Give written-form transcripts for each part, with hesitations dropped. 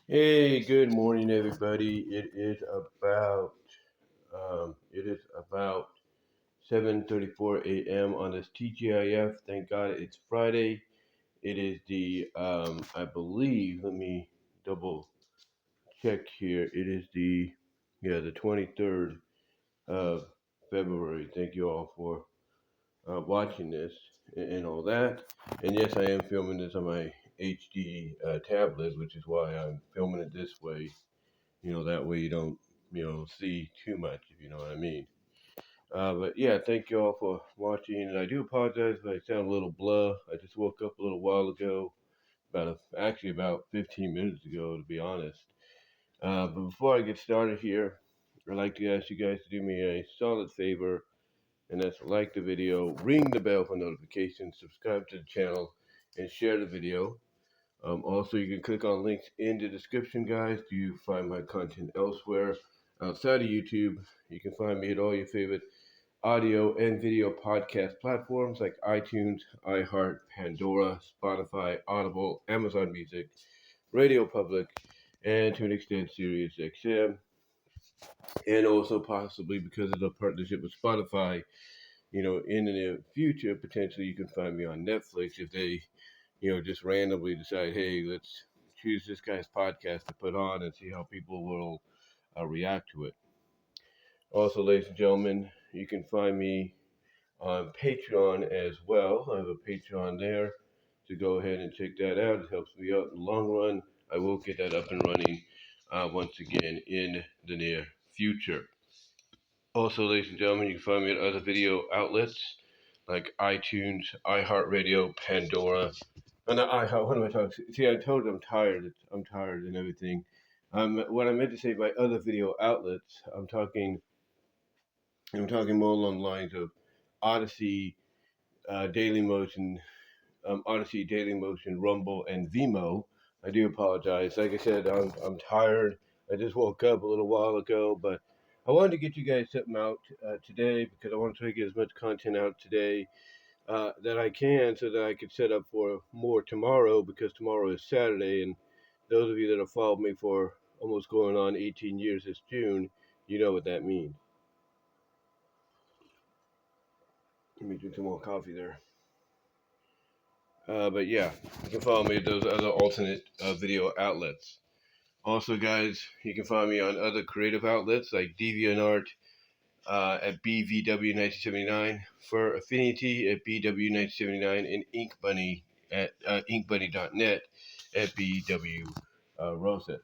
Hey, good morning, everybody. It is about 7:34 a.m. on this TGIF. Thank God it's Friday. It is the I believe. Let me double check here. It is the 23rd of February. Thank you all for watching this and all that. And yes, I am filming this on my HD tablet, which is why I'm filming it this way. That way you don't, see too much, if you know what I mean. But yeah, thank you all for watching. And I do apologize if I sound a little blah. I just woke up a little while ago, actually about 15 minutes ago, to be honest. But before I get started here, I'd like to ask you guys to do me a solid favor, and that's like the video, ring the bell for notifications, subscribe to the channel, and share the video. Also, you can click on links in the description, guys, to find my content elsewhere outside of YouTube. You can find me at all your favorite audio and video podcast platforms like iTunes, iHeart, Pandora, Spotify, Audible, Amazon Music, Radio Public, and to an extent, SiriusXM. And also, possibly because of the partnership with Spotify, in the near future, potentially you can find me on Netflix if they just randomly decide, hey, let's choose this guy's podcast to put on and see how people will react to it. Also, ladies and gentlemen, you can find me on Patreon as well. I have a Patreon there, so go ahead and check that out. It helps me out in the long run. I will get that up and running once again in the near future. Also, ladies and gentlemen, you can find me at other video outlets like iTunes, iHeartRadio, Pandora. And what am I talking? See, I told you I'm tired. I'm tired and everything. What I meant to say by other video outlets, I'm talking more along the lines of Odyssey, Dailymotion, Rumble, and Vimeo. I do apologize. Like I said, I'm tired. I just woke up a little while ago, but I wanted to get you guys something out today because I want to try to get as much content out today that I can so that I could set up for more tomorrow because tomorrow is Saturday. And those of you that have followed me for almost going on 18 years this June, you know what that means. Let me drink some more coffee there. But yeah, you can follow me at those other alternate video outlets. Also, guys, you can find me on other creative outlets like DeviantArt at BVW1979, for Affinity at BW1979, and InkBunny at inkbunny.net at BW Roses.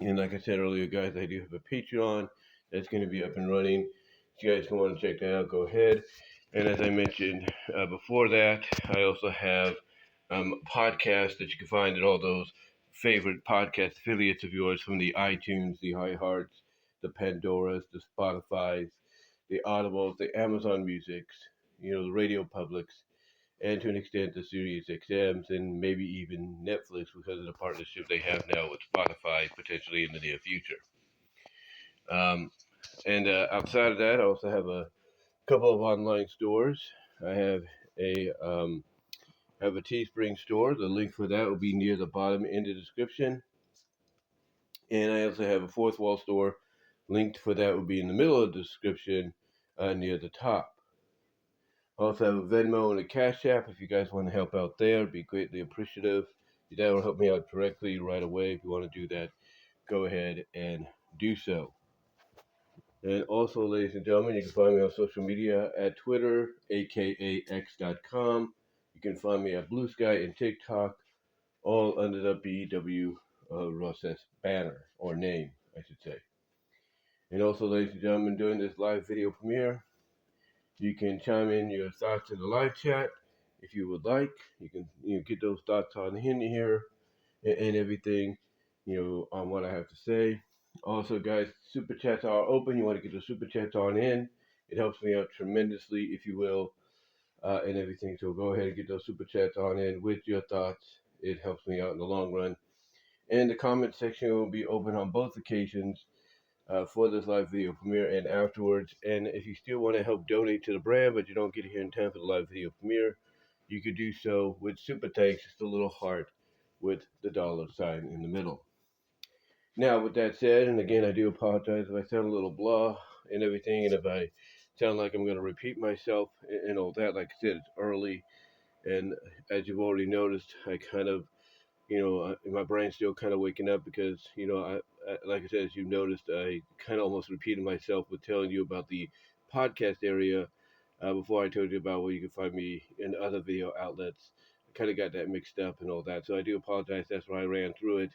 And like I said earlier, guys, I do have a Patreon that's going to be up and running. If you guys want to check that out, go ahead. And as I mentioned before that, I also have podcasts that you can find at all those favorite podcast affiliates of yours, from the iTunes, the iHearts, the Pandoras, the Spotifys, the Audibles, the Amazon Musics, the Radio Publics, and to an extent the SiriusXMs, and maybe even Netflix because of the partnership they have now with Spotify potentially in the near future. And outside of that, I also have a couple of online stores. I have a Teespring store. The link for that will be near the bottom in the description. And I also have a Fourth Wall store. Linked for that will be in the middle of the description near the top. I also have a Venmo and a Cash App. If you guys want to help out there, I'd be greatly appreciative. That will help me out directly right away. If you want to do that, go ahead and do so. And also, ladies and gentlemen, you can find me on social media at Twitter, aka x.com. You can find me at Blue Sky and TikTok, all under the BW Roses banner, or name, I should say. And also, ladies and gentlemen, during this live video premiere, you can chime in your thoughts in the live chat if you would like. You can get those thoughts on in here and everything, on what I have to say. Also, guys, super chats are open. You want to get the super chats on in. It helps me out tremendously, if you will, and everything. So go ahead and get those super chats on in with your thoughts. It helps me out in the long run. And the comment section will be open on both occasions for this live video premiere and afterwards. And if you still want to help donate to the brand, but you don't get here in time for the live video premiere, you could do so with super thanks, just a little heart with the dollar sign in the middle. Now, with that said, and again, I do apologize if I sound a little blah and everything, and if I sound like I'm going to repeat myself and all that. Like I said, it's early, and as you've already noticed, I kind of, my brain's still kind of waking up because, like I said, as you noticed, I kind of almost repeated myself with telling you about the podcast area before I told you about where you can find me in other video outlets. I kind of got that mixed up and all that, so I do apologize. That's why I ran through it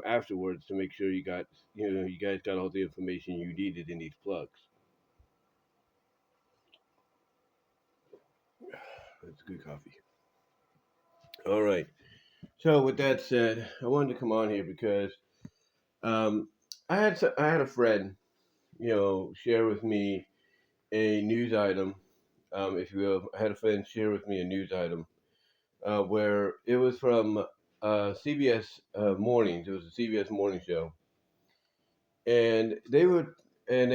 afterwards to make sure you guys got all the information you needed in these plugs. That's good coffee. All right. So with that said, I wanted to come on here because um, I had a friend, share with me a news item, if you will. I had a friend share with me a news item where it was from CBS Mornings. It was a CBS morning show, and they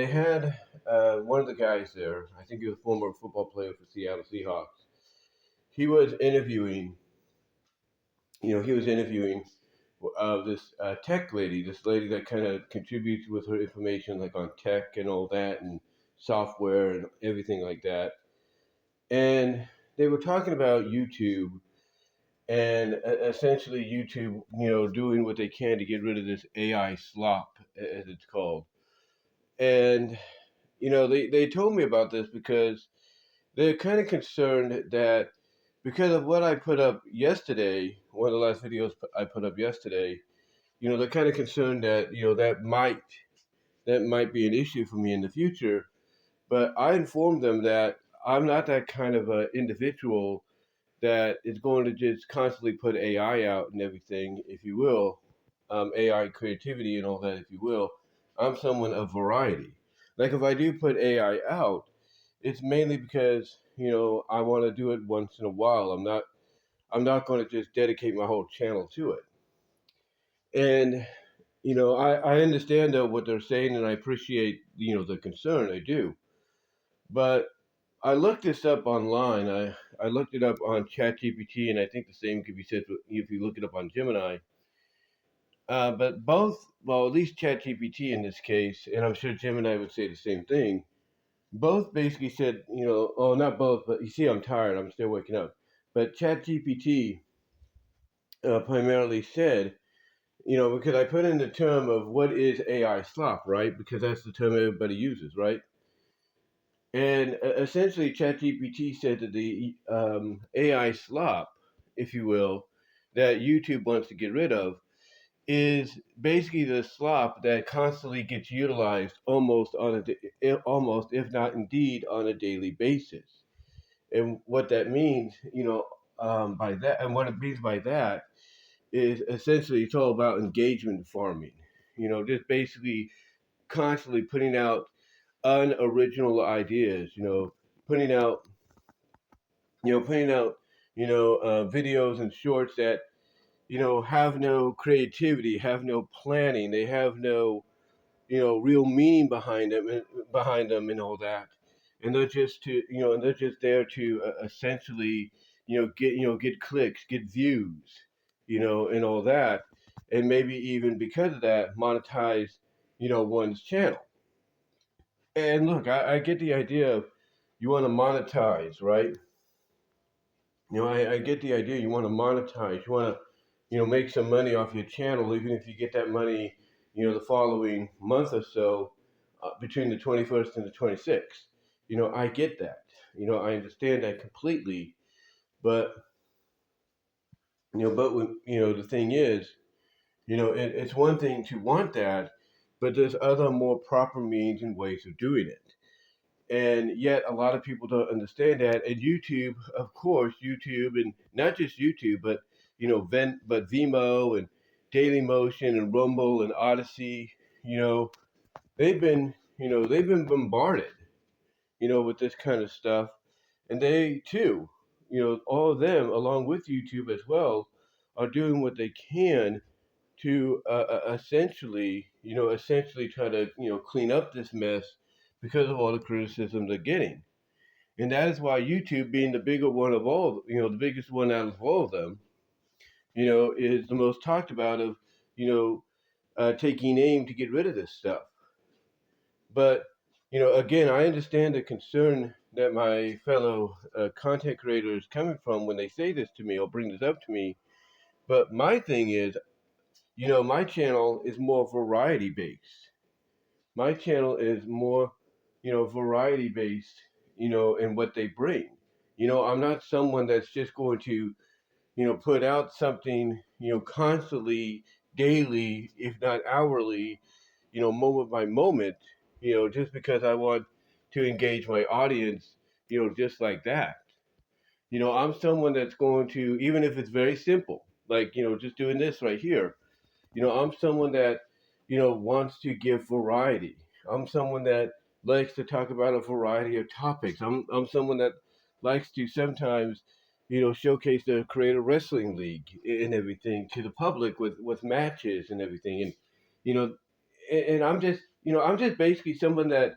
had one of the guys there. I think he was a former football player for Seattle Seahawks. He was interviewing. He was interviewing this tech lady, this lady that kind of contributes with her information, like on tech and all that, and software and everything like that. And they were talking about YouTube and essentially YouTube, doing what they can to get rid of this AI slop, as it's called. And they told me about this because they're kind of concerned that because of what I put up yesterday, one of the last videos I put up yesterday, they're kind of concerned that that might be an issue for me in the future. But I informed them that I'm not that kind of an individual that is going to just constantly put AI out and everything, if you will, AI creativity and all that, if you will. I'm someone of variety. Like if I do put AI out, it's mainly because I want to do it once in a while. I'm not going to just dedicate my whole channel to it. And I understand though what they're saying, and I appreciate the concern. I do, but I looked this up online. I looked it up on ChatGPT, and I think the same could be said if you look it up on Gemini. But both, well, at least ChatGPT in this case, and I'm sure Gemini would say the same thing. Both basically said, oh, not both, but you see, I'm tired. I'm still waking up. But ChatGPT primarily said, because I put in the term of what is AI slop, right? Because that's the term everybody uses, right? And essentially, ChatGPT said that the AI slop, if you will, that YouTube wants to get rid of is basically the slop that constantly gets utilized almost, if not indeed, on a daily basis. And what that means, by that, and what it means by that is essentially it's all about engagement farming. Just basically constantly putting out unoriginal ideas. Putting out, putting out, videos and shorts that have no creativity, have no planning, they have no real meaning behind them and all that, and they're just there to essentially get clicks, get views, and all that, and maybe even because of that monetize one's channel. And look, I get the idea of you want to monetize, right? I get the idea. You want to monetize. You want to, make some money off your channel, even if you get that money, the following month or so, between the 21st and the 26th. I get that. I understand that completely. But, when, the thing is, it's one thing to want that, but there's other more proper means and ways of doing it. And yet a lot of people don't understand that. And YouTube, of course, YouTube, and not just YouTube, but Vimeo and Dailymotion and Rumble and Odyssey, you know, they've been bombarded, with this kind of stuff. And they too, all of them, along with YouTube as well, are doing what they can to essentially try to, clean up this mess because of all the criticism they're getting. And that is why YouTube, being the bigger one of all, the biggest one out of all of them, is the most talked about of, taking aim to get rid of this stuff. But, again, I understand the concern that my fellow content creator is coming from when they say this to me or bring this up to me. But my thing is, my channel is more variety based. My channel is more, variety based, in what they bring. I'm not someone that's just going to, put out something, constantly, daily, if not hourly, moment by moment, just because I want to engage my audience, just like that. I'm someone that's going to, even if it's very simple, like, just doing this right here, I'm someone that, wants to give variety. I'm someone that likes to talk about a variety of topics. I'm someone that likes to sometimes, showcase the Creator Wrestling League and everything to the public with matches and everything. And, you know, and I'm just basically someone that,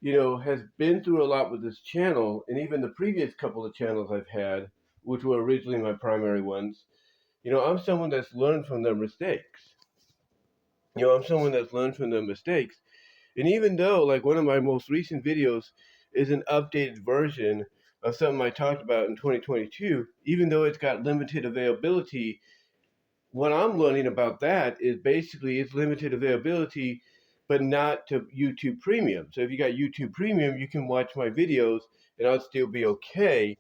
has been through a lot with this channel and even the previous couple of channels I've had, which were originally my primary ones. I'm someone that's learned from their mistakes. I'm someone that's learned from their mistakes. And even though, like, one of my most recent videos is an updated version of something I talked about in 2022, even though it's got limited availability, what I'm learning about that is basically it's limited availability, but not to YouTube Premium. So if you got YouTube Premium, you can watch my videos and I'll still be okay.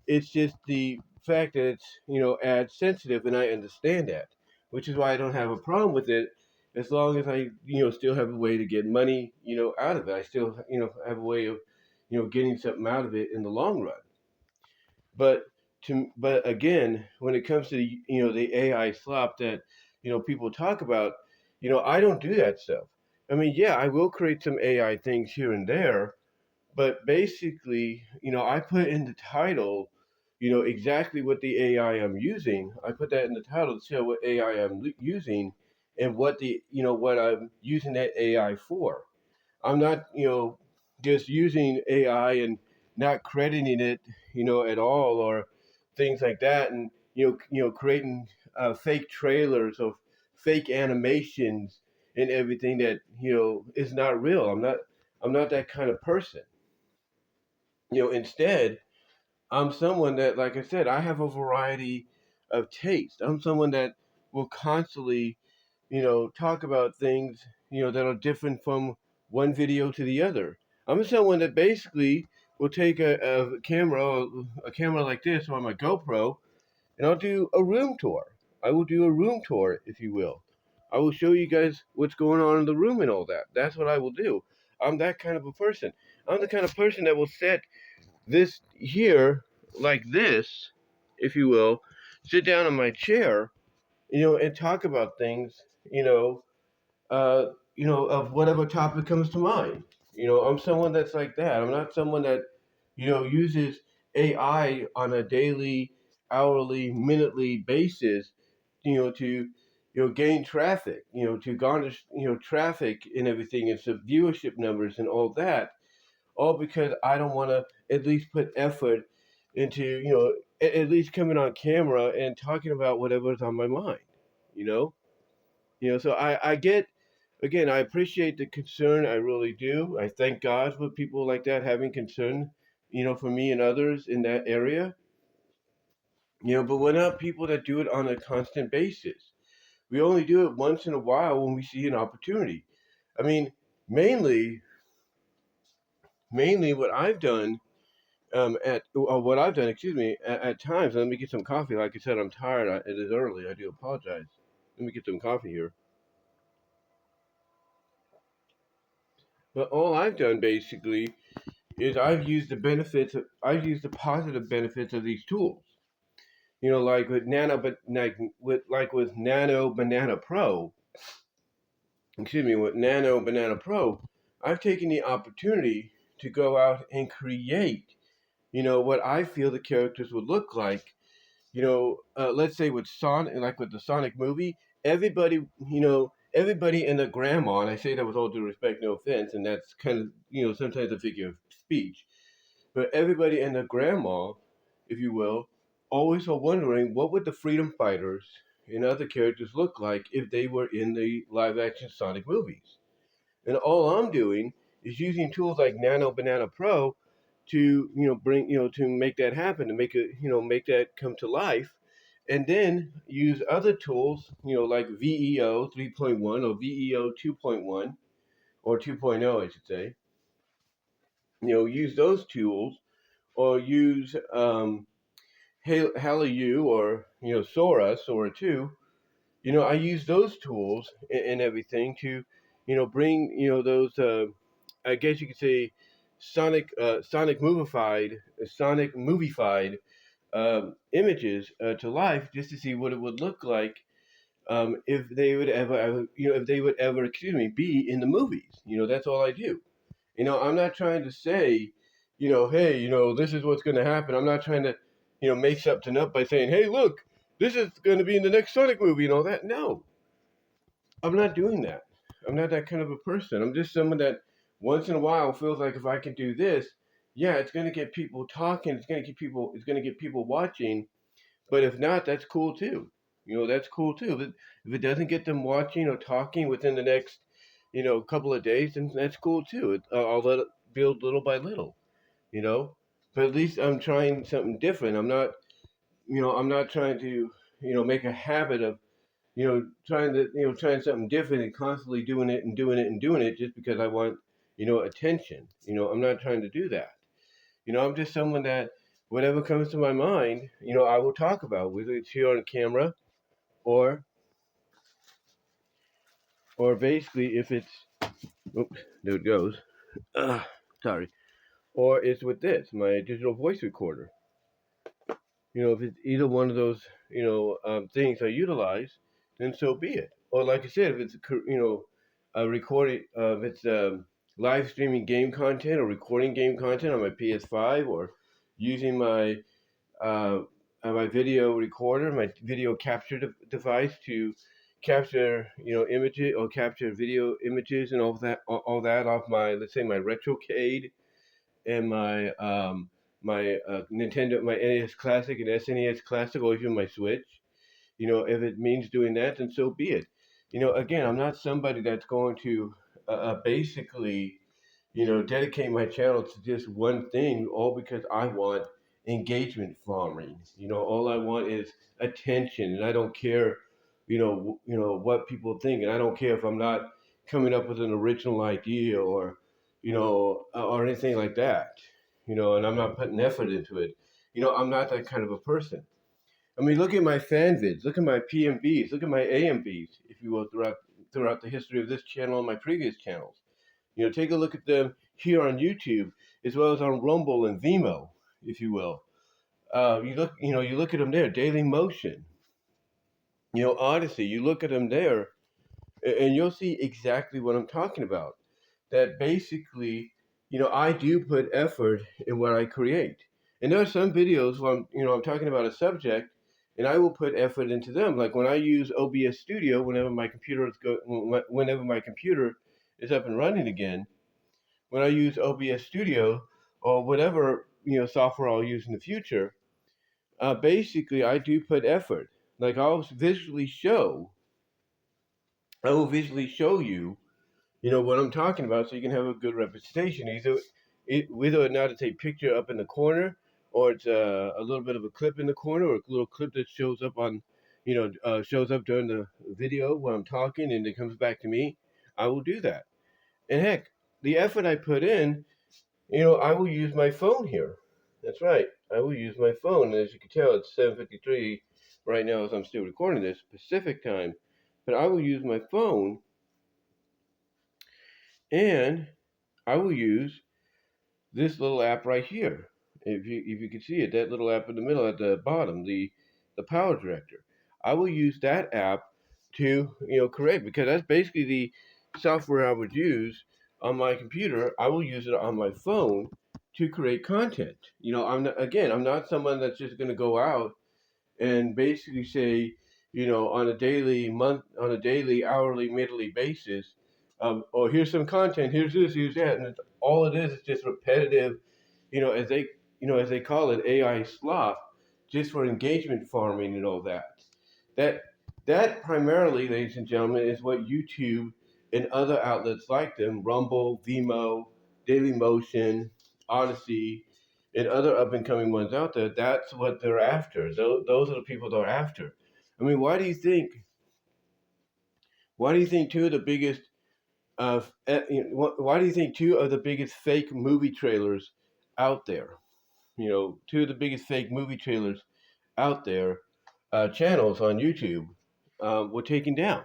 It's just the fact that it's, ad sensitive, and I understand that, which is why I don't have a problem with it as long as I, still have a way to get money, out of it. I still, have a way of, getting something out of it in the long run. But but again, when it comes to the AI slop that people talk about, I don't do that stuff. I mean, yeah, I will create some AI things here and there, but basically, I put in the title, exactly what the AI I'm using. I put that in the title to show what AI I'm using and what I'm using that AI for. I'm not, just using AI and not crediting it, at all or things like that, and creating fake trailers of fake animations and everything that is not real. I'm not that kind of person. Instead, I'm someone that, like I said, I have a variety of taste. I'm someone that will constantly, talk about things, that are different from one video to the other. I'm someone that basically will take a camera like this on my GoPro, and I'll do a room tour. I will do a room tour, if you will. I will show you guys what's going on in the room and all that. That's what I will do. I'm that kind of a person. I'm the kind of person that will set this here like this, if you will, sit down in my chair, and talk about things, of whatever topic comes to mind. I'm someone that's like that. I'm not someone that, uses AI on a daily, hourly, minutely basis, to gain traffic, to garnish, traffic and everything and some viewership numbers and all that, all because I don't want to at least put effort into, at least coming on camera and talking about whatever's on my mind, you know? So I get, again, I appreciate the concern. I really do. I thank God for people like that having concern, for me and others in that area. But we're not people that do it on a constant basis. We only do it once in a while when we see an opportunity. I mean, mainly, mainly what I've done what I've done, excuse me, at times. Let me get some coffee. Like I said, I'm tired. It is early. I do apologize. Let me get some coffee here. But all I've done basically is I've used the positive benefits of these tools. Like with Nano Banana Pro. Excuse me, with Nano Banana Pro, I've taken the opportunity to go out and create, what I feel the characters would look like. Let's say with Sonic, like with the Sonic movie, everybody and their grandma, and I say that with all due respect, no offense, and that's kind of, sometimes a figure of speech, but everybody and their grandma, if you will, always wondering what would the freedom fighters and other characters look like if they were in the live action Sonic movies. And all I'm doing is using tools like Nano Banana Pro to bring to make that happen, to make it make that come to life, and then use other tools like VEO 3.1 or VEO 2.1 or 2.0 I should say. Use those tools or use Hallyu or Sora 2. I use those tools and everything to bring those I guess you could say Sonic movified images to life, just to see what it would look like if they would if they would ever, be in the movies. That's all I do. I'm not trying to say, hey, this is what's going to happen. I'm not trying to, make something up by saying, hey, look, this is going to be in the next Sonic movie and all that. No, I'm not doing that. I'm not that kind of a person. I'm just someone that once in a while feels like if I can do this, yeah, it's going to get people talking. It's going to get people watching. But if not, that's cool too. That's cool too. If it doesn't get them watching or talking within the next, couple of days, then that's cool too. I'll let it build little by little, you know. But at least I'm trying something different. I'm not trying to, make a habit of, trying something different and constantly doing it and doing it and doing it just because I want, attention. I'm not trying to do that. I'm just someone that whatever comes to my mind, I will talk about, whether it's here on camera or basically if it's, oops, there it goes. Uh, Sorry. Or it's with this, my digital voice recorder. If it's either one of those, things I utilize, then so be it. Or like I said, if it's, a recording, if it's live streaming game content or recording game content on my PS5 or using uh, my video recorder, my video capture device to capture, images or capture video images and all that off my, let's say, my Retrocade and my Nintendo, my NES Classic and SNES Classic, or even my Switch. If it means doing that, then so be it. Again, I'm not somebody that's going to basically, dedicate my channel to just one thing, all because I want engagement farming. All I want is attention, and I don't care, what people think, and I don't care if I'm not coming up with an original idea or, or anything like that. And I'm not putting effort into it. I'm not that kind of a person. I mean, look at my fan vids, look at my PMVs, look at my AMVs, if you will, throughout the history of this channel and my previous channels. Take a look at them here on YouTube as well as on Rumble and Vimeo, if you will. You look at them there, Dailymotion, Odyssey. You look at them there, and you'll see exactly what I'm talking about. That basically, I do put effort in what I create. And there are some videos where I'm talking about a subject, and I will put effort into them. Like when I use OBS Studio, whenever my computer is up and running again, when I use OBS Studio or whatever software I'll use in the future, basically I do put effort. Like I will visually show you, what I'm talking about, so you can have a good representation. Whether or not it's a picture up in the corner, or it's a little bit of a clip in the corner, or a little clip that shows up shows up during the video when I'm talking, and it comes back to me. I will do that. And heck, the effort I put in, I will use my phone here. That's right. I will use my phone. And as you can tell, it's 7:53 right now as I'm still recording this Pacific time. But I will use my phone, and I will use this little app right here. If you can see it, that little app in the middle at the bottom, the Power Director. I will use that app to create, because that's basically the software I would use on my computer. I will use it on my phone to create content. I'm not someone that's just going to go out and basically say, on a daily, hourly, minutely basis, oh, here's some content, here's this, here's that, and all it is just repetitive, as they call it, AI slop, just for engagement farming and all that. That that primarily, ladies and gentlemen, is what YouTube and other outlets like them, Rumble, Vimeo, Dailymotion, Odyssey, and other up and coming ones out there, that's what they're after. Those are the people they're after. I mean, why do you think two of the biggest why do you think two of the biggest fake movie trailers out there, two of the biggest fake movie trailers out there, channels on YouTube, were taken down?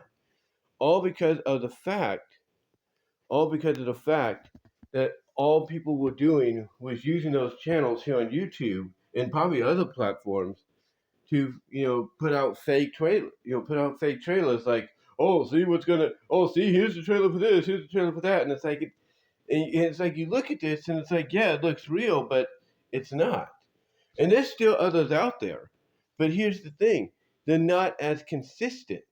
All because of the fact, all because of the fact that all people were doing was using those channels here on YouTube and probably other platforms to, put out fake trailers like, oh, see what's gonna, oh, see, here's the trailer for this, here's the trailer for that, and it's like you look at this and it's like, yeah, it looks real, but it's not. And there's still others out there. But here's the thing, they're not as consistent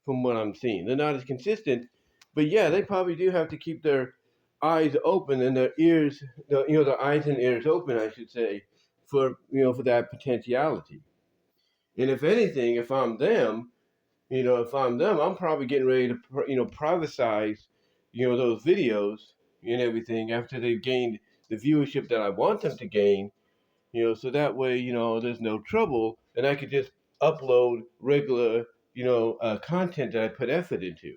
from what I'm seeing. They're not as consistent. But yeah, they probably do have to keep their eyes open and their ears, their eyes and ears open, I should say, for that potentiality. And if anything, if I'm them, I'm probably getting ready to, privatize, those videos and everything after they've gained the viewership that I want them to gain, so that way, there's no trouble, and I could just upload regular, content that I put effort into.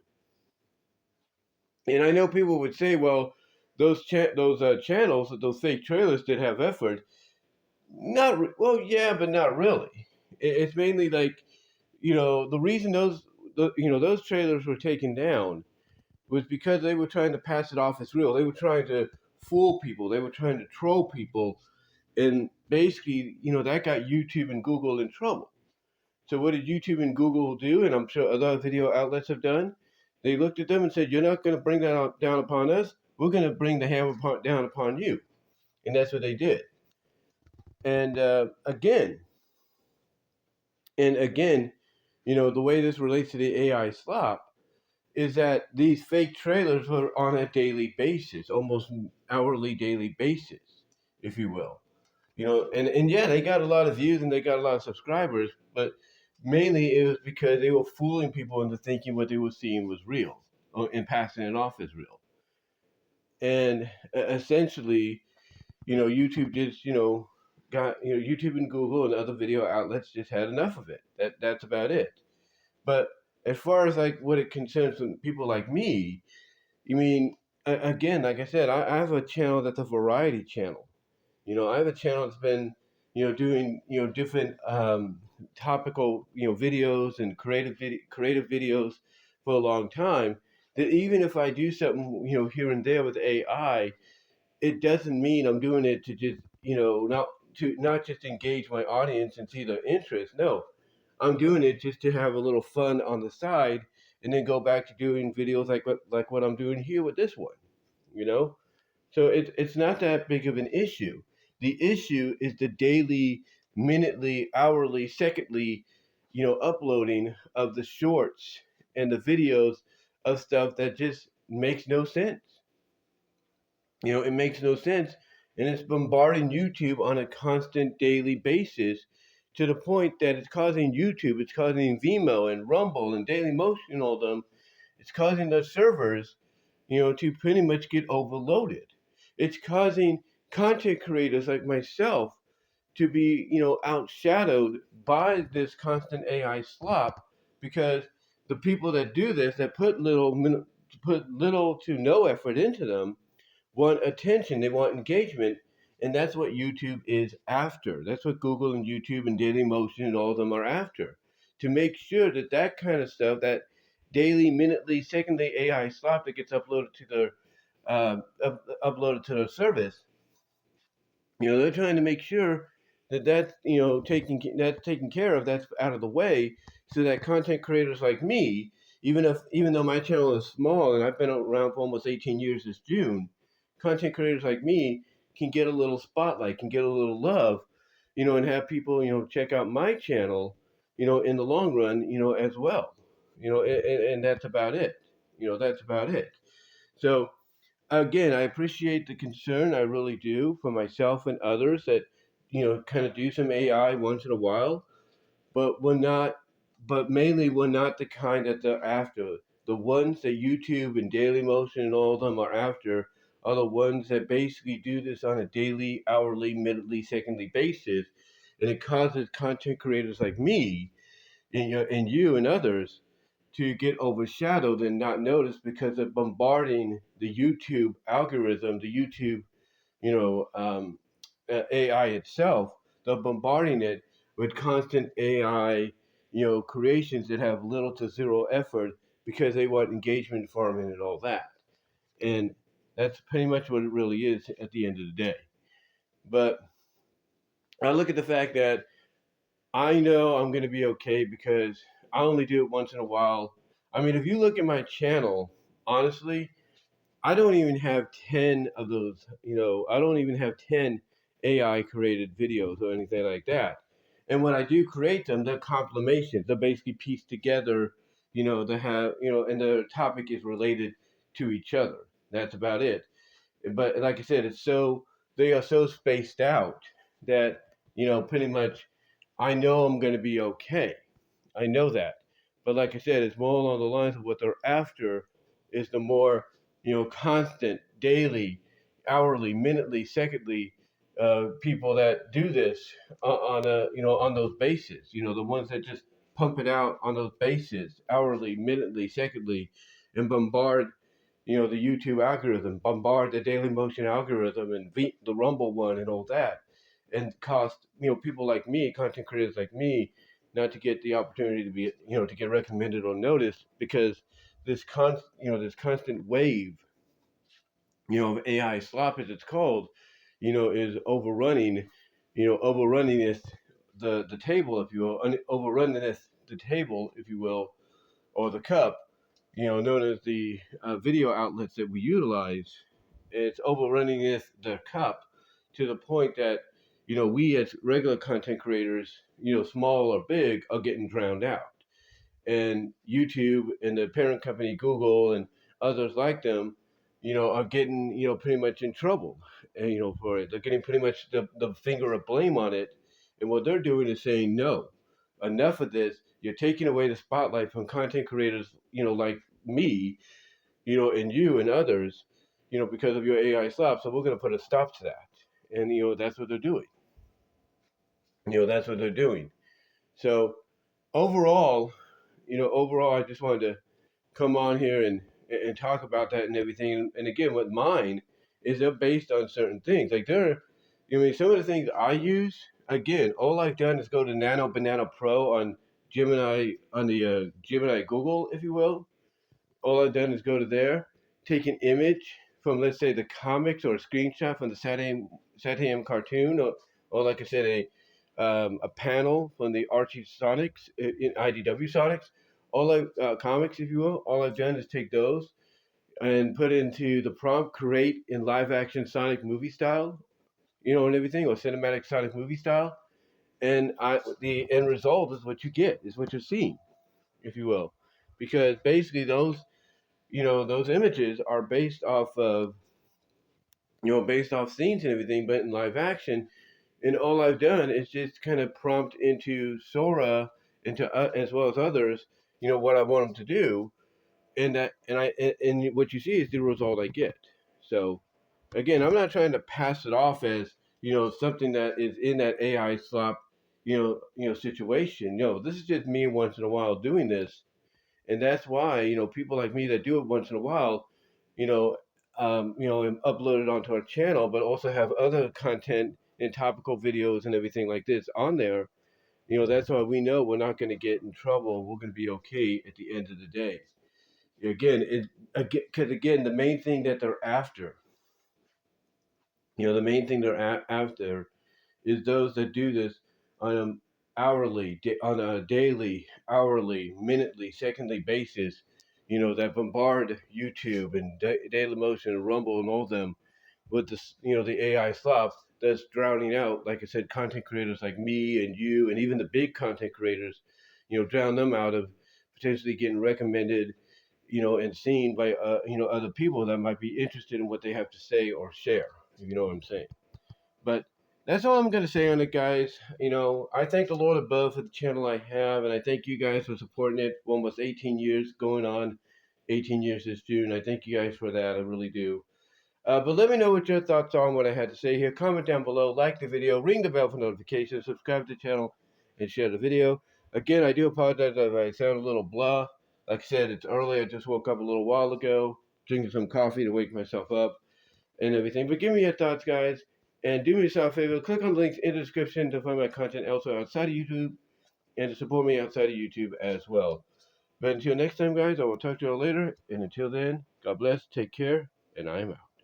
And I know people would say, well, those channels, those fake trailers did have effort. Well, yeah, but not really. It's mainly like, the reason those trailers were taken down was because they were trying to pass it off as real. They were trying to fool people. They were trying to troll people, and basically, that got YouTube and Google in trouble. So what did YouTube and Google do? And I'm sure other video outlets have done. They looked at them and said, "You're not going to bring that down upon us. We're going to bring the hammer down upon you." And that's what they did. And again, the way this relates to the AI slop is that these fake trailers were on a daily basis, almost hourly, daily basis, if you will. And yeah, they got a lot of views and they got a lot of subscribers, but mainly it was because they were fooling people into thinking what they were seeing was real, and passing it off as real. And essentially, YouTube just, YouTube and Google and other video outlets just had enough of it. That's about it. But as far as like what it concerns people like me, I mean, again, like I said, I have a channel that's a variety channel. I have a channel that's been, doing, different topical, videos and creative videos for a long time. That even if I do something, here and there with AI, it doesn't mean I'm doing it to just, not just engage my audience and see their interest. No, I'm doing it just to have a little fun on the side, and then go back to doing videos like what I'm doing here with this one. You know, so it's not that big of an issue. The issue is the daily, minutely, hourly, secondly, uploading of the shorts and the videos of stuff that just makes no sense. It makes no sense, and it's bombarding YouTube on a constant daily basis to the point that it's causing YouTube, it's causing Vimeo and Rumble and Dailymotion, all of them, it's causing the servers, to pretty much get overloaded. It's causing content creators like myself to be, outshadowed by this constant AI slop, because the people that do this, that put little to no effort into them, want attention, they want engagement, and that's what YouTube is after. That's what Google and YouTube and Dailymotion and all of them are after. To make sure that that kind of stuff, that daily, minutely, secondly AI slop that gets uploaded to their service, they're trying to make sure that that's taken care of, that's out of the way, so that content creators like me, even though my channel is small and I've been around for almost 18 years this June, content creators like me can get a little spotlight, can get a little love, and have people, check out my channel, in the long run, as well, and that's about it. That's about it. So again, I appreciate the concern, I really do, for myself and others, that kind of do some AI once in a while, but mainly we're not the kind that they're after. The ones that YouTube and Dailymotion and all of them are after are the ones that basically do this on a daily, hourly, minutely, secondly basis, and it causes content creators like me and you and others to get overshadowed and not noticed because they're bombarding the YouTube algorithm, the YouTube, you know, um, AI itself. They're bombarding it with constant AI, creations that have little to zero effort because they want engagement farming and all that. And that's pretty much what it really is at the end of the day. But I look at the fact that I know I'm going to be okay because I only do it once in a while. I mean, if you look at my channel, honestly, I don't even have 10 of those, I don't even have 10 AI created videos or anything like that. And when I do create them, they're compilations. They're basically pieced together, they have, and the topic is related to each other. That's about it. But like I said, they are so spaced out that, pretty much I know I'm going to be okay. I know that. But like I said, it's more along the lines of what they're after is the more, constant, daily, hourly, minutely, secondly, people that do this on those bases. The ones that just pump it out on those bases, hourly, minutely, secondly, and bombard, the YouTube algorithm, bombard the Dailymotion algorithm and the Rumble one and all that, and cost, people like me, content creators like me, not to get the opportunity to be, to get recommended or noticed because this constant wave, of AI slop as it's called, is overrunning this the table, if you will, overrunning this the table, if you will, or the cup, known as the video outlets that we utilize. It's overrunning the cup to the point that we as regular content creators, small or big, are getting drowned out, and YouTube and the parent company Google and others like them, are getting pretty much in trouble, and for it. They're getting pretty much the finger of blame on it, and what they're doing is saying no, enough of this. You're taking away the spotlight from content creators, like me, and you and others, because of your AI slop. So we're going to put a stop to that, and that's what they're doing. That's what they're doing. So overall, I just wanted to come on here and talk about that and everything. And again, with mine is they're based on certain things. Like some of the things I use. Again, all I've done is go to Nano Banana Pro on Gemini, on the Gemini Google, if you will. All I've done is go to there, take an image from, let's say, the comics, or a screenshot from the Satam cartoon, or like I said, a panel from the Archie Sonics in IDW Sonics. Comics, if you will. All I've done is take those and put into the prompt, create in live action Sonic movie style, and everything, or cinematic Sonic movie style. And the end result is what you get, is what you're seeing, if you will, because basically those images are based off of, based off scenes and everything, but in live action. And all I've done is just kind of prompt into Sora, into as well as others, what I want them to do, and what you see is the result I get. So again, I'm not trying to pass it off as something that is in that AI slop, situation. This is just me once in a while doing this, and that's why people like me that do it once in a while, you know, and upload it onto our channel, but also have other content and topical videos and everything like this on there. That's why we know we're not going to get in trouble. We're going to be okay at the end of the day. Because again, the main thing that they're after, the main thing they're after is those that do this on an on a daily, hourly, minutely, secondly basis, that bombard YouTube and Dailymotion and Rumble and all of them with this, the AI slop that's drowning out, like I said, content creators like me and you and even the big content creators, drown them out of potentially getting recommended, and seen by, other people that might be interested in what they have to say or share, if you know what I'm saying. But that's all I'm going to say on it, guys. You know, I thank the Lord above for the channel I have, and I thank you guys for supporting it. Almost 18 years going on, 18 years this June. I thank you guys for that. I really do. But let me know what your thoughts are on what I had to say here. Comment down below, like the video, ring the bell for notifications, subscribe to the channel, and share the video. Again, I do apologize if I sound a little blah. Like I said, it's early. I just woke up a little while ago, drinking some coffee to wake myself up and everything. But give me your thoughts, guys. And do me a favor, click on the links in the description to find my content elsewhere outside of YouTube and to support me outside of YouTube as well. But until next time, guys, I will talk to you all later. And until then, God bless, take care, and I am out.